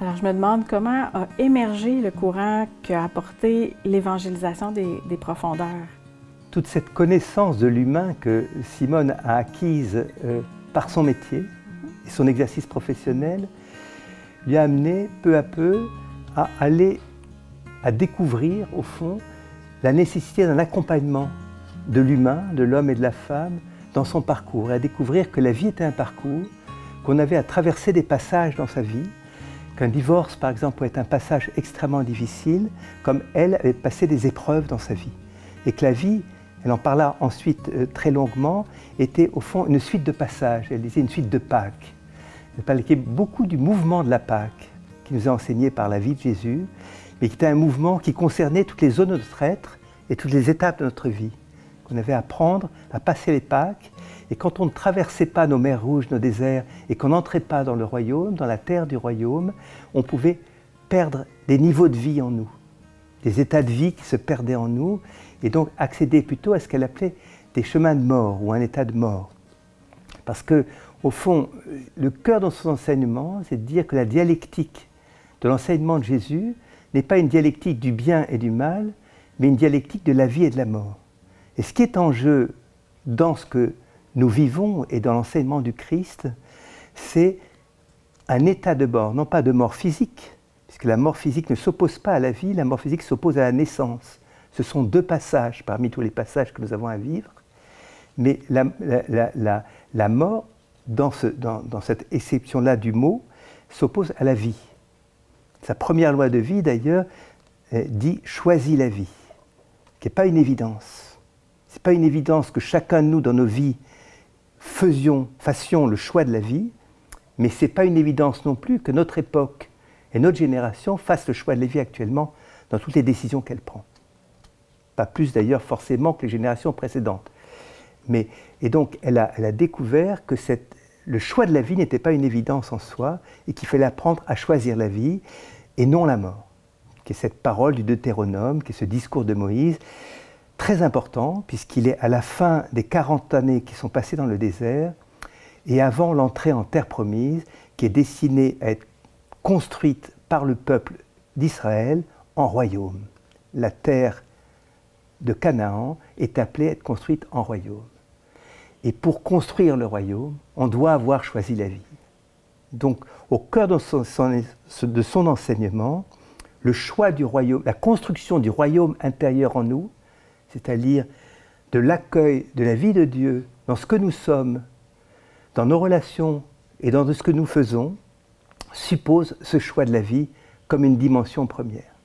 Alors, je me demande comment a émergé le courant qui a apporté l'évangélisation des profondeurs. Toute cette connaissance de l'humain que Simone a acquise par son métier et son exercice professionnel lui a amené peu à peu à découvrir, au fond, la nécessité d'un accompagnement de l'humain, de l'homme et de la femme dans son parcours, et à découvrir que la vie était un parcours, qu'on avait à traverser des passages dans sa vie, qu'un divorce, par exemple, pouvait être un passage extrêmement difficile, comme elle avait passé des épreuves dans sa vie. Et que la vie, elle en parla ensuite très longuement, était au fond une suite de passages, elle disait une suite de Pâques. Elle parlait beaucoup du mouvement de la Pâque, qui nous est enseigné par la vie de Jésus, mais qui était un mouvement qui concernait toutes les zones de notre être et toutes les étapes de notre vie. Qu'on avait à apprendre à passer les Pâques, et quand on ne traversait pas nos mers rouges, nos déserts, et qu'on n'entrait pas dans le royaume, dans la terre du royaume, on pouvait perdre des niveaux de vie en nous, des états de vie qui se perdaient en nous, et donc accéder plutôt à ce qu'elle appelait des chemins de mort, ou un état de mort. Parce que, au fond, le cœur de son enseignement, c'est de dire que la dialectique de l'enseignement de Jésus n'est pas une dialectique du bien et du mal, mais une dialectique de la vie et de la mort. Et ce qui est en jeu dans ce que nous vivons et dans l'enseignement du Christ, c'est un état de mort, non pas de mort physique, puisque la mort physique ne s'oppose pas à la vie, la mort physique s'oppose à la naissance. Ce sont deux passages parmi tous les passages que nous avons à vivre, mais la mort, dans cette exception-là du mot, s'oppose à la vie. Sa première loi de vie, d'ailleurs, dit « choisis la vie », qui n'est pas une évidence. Ce n'est pas une évidence que chacun de nous, dans nos vies, fassions le choix de la vie, mais ce n'est pas une évidence non plus que notre époque et notre génération fassent le choix de la vie actuellement dans toutes les décisions qu'elle prend. Pas plus d'ailleurs forcément que les générations précédentes. Et donc elle a découvert que le choix de la vie n'était pas une évidence en soi et qu'il fallait apprendre à choisir la vie et non la mort, qui est cette parole du Deutéronome, qui est ce discours de Moïse, très important, puisqu'il est à la fin des 40 années qui sont passées dans le désert et avant l'entrée en terre promise, qui est destinée à être construite par le peuple d'Israël en royaume. La terre de Canaan est appelée à être construite en royaume. Et pour construire le royaume, on doit avoir choisi la vie. Donc, au cœur de son enseignement, le choix du royaume, la construction du royaume intérieur en nous, c'est-à-dire de l'accueil de la vie de Dieu dans ce que nous sommes, dans nos relations et dans ce que nous faisons, suppose ce choix de la vie comme une dimension première.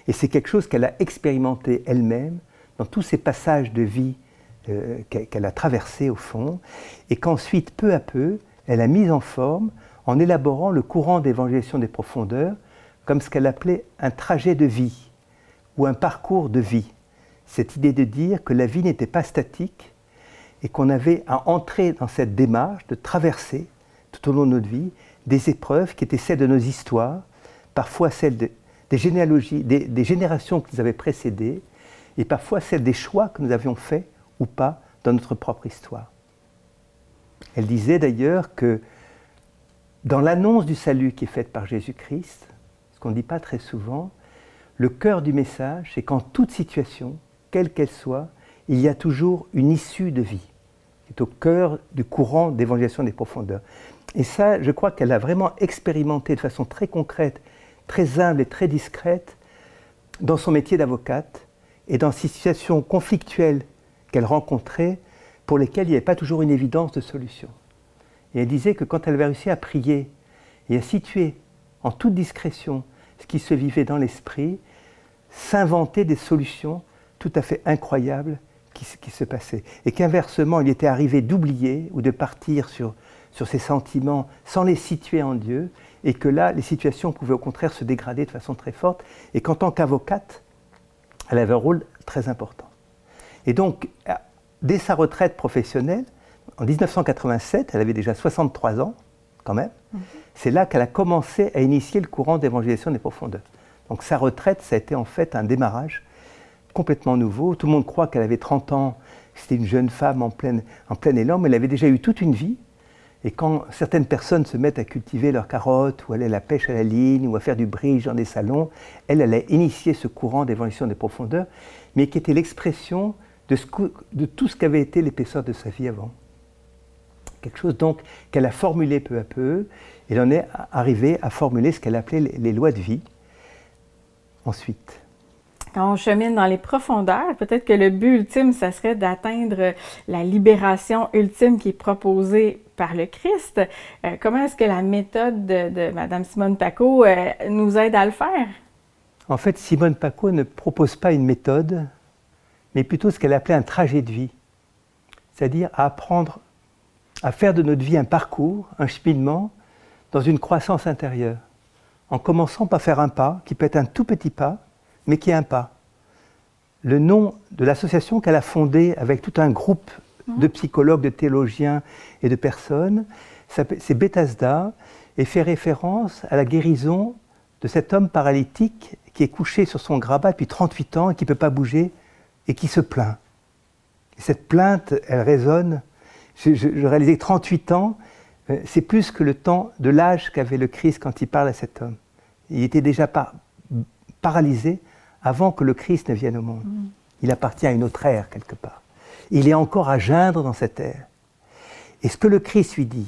Et c'est quelque chose qu'elle a expérimenté elle-même dans tous ces passages de vie qu'elle a traversés au fond, et qu'ensuite, peu à peu, elle a mis en forme en élaborant le courant d'évangélisation des profondeurs comme ce qu'elle appelait un trajet de vie ou un parcours de vie. Cette idée de dire que la vie n'était pas statique et qu'on avait à entrer dans cette démarche de traverser tout au long de notre vie des épreuves qui étaient celles de nos histoires, parfois celles des généalogies, des générations qui nous avaient précédées, et parfois celles des choix que nous avions faits ou pas dans notre propre histoire. Elle disait d'ailleurs que dans l'annonce du salut qui est faite par Jésus-Christ, ce qu'on ne dit pas très souvent, le cœur du message, c'est qu'en toute situation, quelle qu'elle soit, il y a toujours une issue de vie. C'est au cœur du courant d'évangélisation des profondeurs. Et ça, je crois qu'elle a vraiment expérimenté de façon très concrète, très humble et très discrète dans son métier d'avocate et dans ces situations conflictuelles qu'elle rencontrait pour lesquelles il n'y avait pas toujours une évidence de solution. Et elle disait que quand elle avait réussi à prier et à situer en toute discrétion ce qui se vivait dans l'esprit, s'inventer des solutions tout à fait incroyables qui se passaient. Et qu'inversement, il était arrivé d'oublier ou de partir sur ses sentiments sans les situer en Dieu, et que là, les situations pouvaient au contraire se dégrader de façon très forte, et qu'en tant qu'avocate, elle avait un rôle très important. Et donc, dès sa retraite professionnelle, en 1987, elle avait déjà 63 ans, quand même, c'est là qu'elle a commencé à initier le courant d'évangélisation des profondeurs. Donc sa retraite, ça a été en fait un démarrage complètement nouveau. Tout le monde croit qu'elle avait 30 ans, que c'était une jeune femme en plein élan, mais elle avait déjà eu toute une vie, Et quand certaines personnes se mettent à cultiver leurs carottes, ou aller à la pêche à la ligne, ou à faire du bridge dans des salons, elle a initié ce courant d'évolution des profondeurs, mais qui était l'expression de tout ce qu'avait été l'épaisseur de sa vie avant. Quelque chose donc qu'elle a formulé peu à peu, et elle en est arrivée à formuler ce qu'elle appelait les lois de vie. Ensuite. Quand on chemine dans les profondeurs, peut-être que le but ultime, ça serait d'atteindre la libération ultime qui est proposée par le Christ. Comment est-ce que la méthode de Mme Simone Paco nous aide à le faire? En fait, Simone Paco ne propose pas une méthode, mais plutôt ce qu'elle appelait un trajet de vie. C'est-à-dire à apprendre à faire de notre vie un parcours, un cheminement, dans une croissance intérieure. En commençant par faire un pas, qui peut être un tout petit pas, mais qui est un pas. Le nom de l'association qu'elle a fondée avec tout un groupe de psychologues, de théologiens et de personnes, c'est Bethesda, et fait référence à la guérison de cet homme paralytique qui est couché sur son grabat depuis 38 ans et qui ne peut pas bouger et qui se plaint. Et cette plainte, elle résonne. Je réalisais 38 ans, c'est plus que le temps de l'âge qu'avait le Christ quand il parle à cet homme. Il était déjà paralysé avant que le Christ ne vienne au monde. Il appartient à une autre ère, quelque part. Il est encore à geindre dans cette ère. Et ce que le Christ lui dit,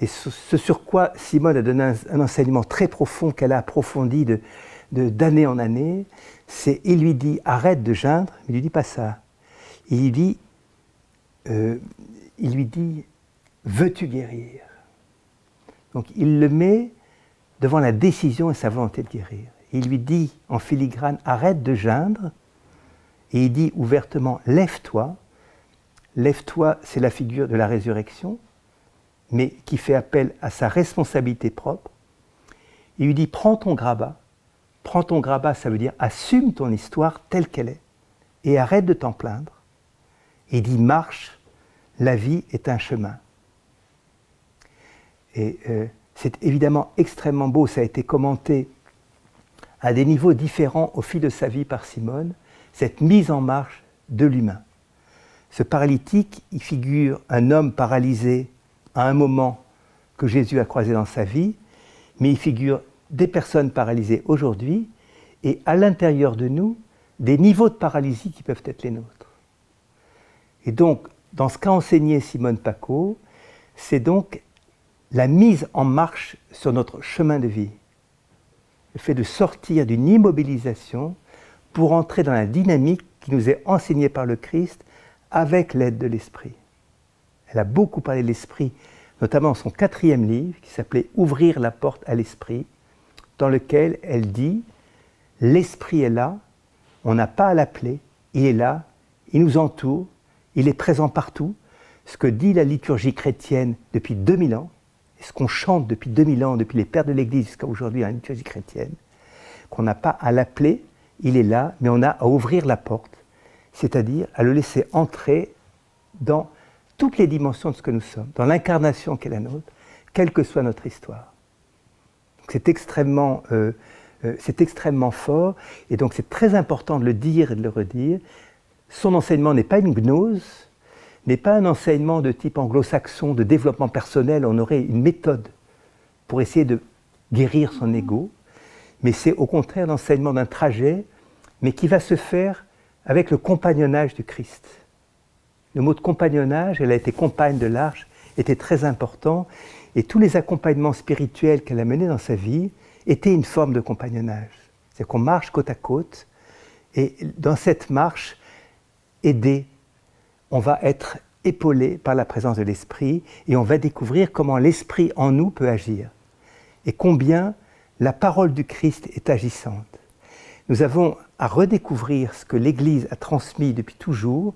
et ce sur quoi Simone a donné un enseignement très profond qu'elle a approfondi d'année en année, c'est, il lui dit, arrête de geindre, mais il lui dit pas ça. Il lui dit, veux-tu guérir? Donc il le met devant la décision et sa volonté de guérir. Il lui dit en filigrane, arrête de geindre, et il dit ouvertement, lève-toi. Lève-toi, c'est la figure de la résurrection, mais qui fait appel à sa responsabilité propre. Il lui dit, prends ton grabat. Prends ton grabat, ça veut dire assume ton histoire telle qu'elle est, et arrête de t'en plaindre. Et il dit, marche, la vie est un chemin. Et c'est évidemment extrêmement beau, ça a été commenté à des niveaux différents au fil de sa vie par Simone, cette mise en marche de l'humain. Ce paralytique, il figure un homme paralysé à un moment que Jésus a croisé dans sa vie, mais il figure des personnes paralysées aujourd'hui et à l'intérieur de nous, des niveaux de paralysie qui peuvent être les nôtres. Et donc, dans ce qu'a enseigné Simone Paco, c'est donc la mise en marche sur notre chemin de vie. Le fait de sortir d'une immobilisation pour entrer dans la dynamique qui nous est enseignée par le Christ avec l'aide de l'Esprit. Elle a beaucoup parlé de l'Esprit, notamment dans son 4e livre qui s'appelait « Ouvrir la porte à l'Esprit », dans lequel elle dit « L'Esprit est là, on n'a pas à l'appeler, il est là, il nous entoure, il est présent partout ». Ce que dit la liturgie chrétienne depuis 2000 ans, et ce qu'on chante depuis 2000 ans, depuis les pères de l'Église jusqu'à aujourd'hui dans la liturgie chrétienne, qu'on n'a pas à l'appeler, il est là, mais on a à ouvrir la porte, c'est-à-dire à le laisser entrer dans toutes les dimensions de ce que nous sommes, dans l'incarnation qui est la nôtre, quelle que soit notre histoire. C'est extrêmement fort, et donc c'est très important de le dire et de le redire. Son enseignement n'est pas une gnose, n'est pas un enseignement de type anglo-saxon, de développement personnel, on aurait une méthode pour essayer de guérir son ego, mais c'est au contraire l'enseignement d'un trajet, mais qui va se faire avec le compagnonnage du Christ. Le mot de compagnonnage, elle a été compagne de l'Arche, était très important, et tous les accompagnements spirituels qu'elle a menés dans sa vie étaient une forme de compagnonnage. C'est-à-dire qu'on marche côte à côte, et dans cette marche, aidée, on va être épaulé par la présence de l'Esprit et on va découvrir comment l'Esprit en nous peut agir et combien la parole du Christ est agissante. Nous avons à redécouvrir ce que l'Église a transmis depuis toujours,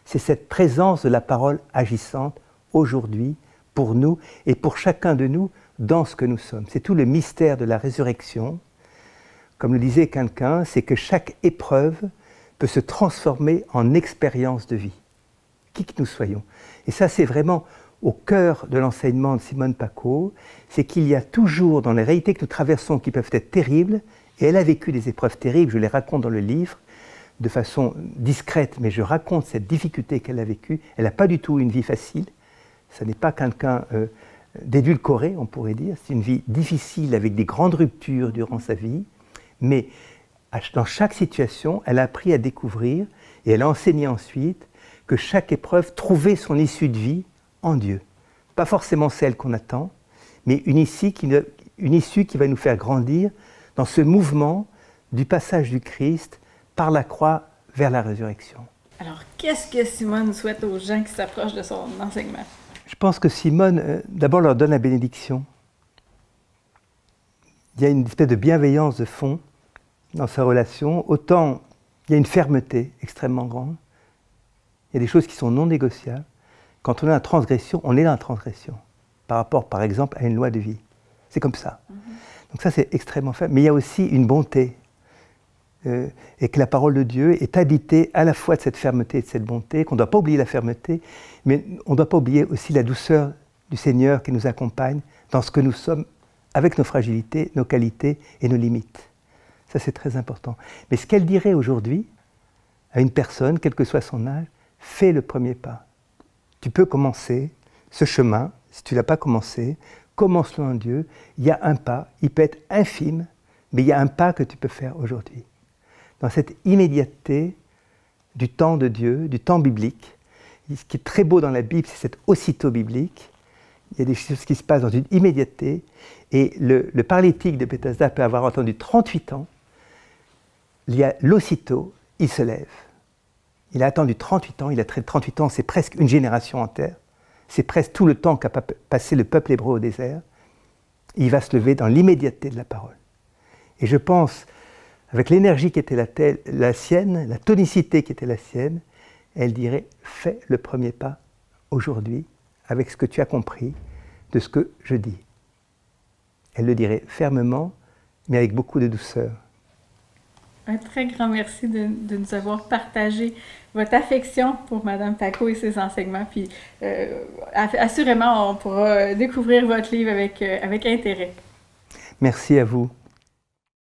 c'est cette présence de la parole agissante aujourd'hui pour nous et pour chacun de nous dans ce que nous sommes. C'est tout le mystère de la résurrection. Comme le disait quelqu'un, c'est que chaque épreuve peut se transformer en expérience de vie, qui que nous soyons. Et ça, c'est vraiment au cœur de l'enseignement de Simone Paco, c'est qu'il y a toujours dans les réalités que nous traversons qui peuvent être terribles, et elle a vécu des épreuves terribles, je les raconte dans le livre, de façon discrète, mais je raconte cette difficulté qu'elle a vécue. Elle n'a pas du tout une vie facile, Ce n'est pas quelqu'un d'édulcoré, on pourrait dire. C'est une vie difficile avec des grandes ruptures durant sa vie, mais dans chaque situation, elle a appris à découvrir et elle a enseigné ensuite que chaque épreuve trouvait son issue de vie en Dieu. Pas forcément celle qu'on attend, mais une issue qui va nous faire grandir dans ce mouvement du passage du Christ par la croix vers la résurrection. Alors, qu'est-ce que Simone souhaite aux gens qui s'approchent de son enseignement? Je pense que Simone, d'abord, leur donne la bénédiction. Il y a une espèce de bienveillance de fond dans sa relation. Autant, il y a une fermeté extrêmement grande. Il y a des choses qui sont non négociables. Quand on est en transgression, on est dans la transgression. Par rapport, par exemple, à une loi de vie. C'est comme ça. Donc ça, c'est extrêmement faible. Mais il y a aussi une bonté. Et que la parole de Dieu est habitée à la fois de cette fermeté et de cette bonté, qu'on ne doit pas oublier la fermeté, mais on ne doit pas oublier aussi la douceur du Seigneur qui nous accompagne dans ce que nous sommes, avec nos fragilités, nos qualités et nos limites. Ça, c'est très important. Mais ce qu'elle dirait aujourd'hui à une personne, quel que soit son âge, fais le premier pas. Tu peux commencer ce chemin, si tu ne l'as pas commencé, commence-le en Dieu. Il y a un pas, il peut être infime, mais il y a un pas que tu peux faire aujourd'hui. Dans cette immédiateté du temps de Dieu, du temps biblique. Ce qui est très beau dans la Bible, c'est cet aussitôt biblique. Il y a des choses qui se passent dans une immédiateté. Et le paralytique de Bethesda peut avoir entendu 38 ans. Il y a l'aussitôt, il se lève. Il a attendu 38 ans, il a traité 38 ans, c'est presque une génération entière. C'est presque tout le temps qu'a passé le peuple hébreu au désert. Il va se lever dans l'immédiateté de la parole. Et je pense, avec l'énergie qui était la sienne, la tonicité qui était la sienne, elle dirait « Fais le premier pas aujourd'hui avec ce que tu as compris de ce que je dis ». Elle le dirait fermement, mais avec beaucoup de douceur. Un très grand merci de nous avoir partagé votre affection pour Mme Paquot et ses enseignements. Puis, assurément, on pourra découvrir votre livre avec intérêt. Merci à vous.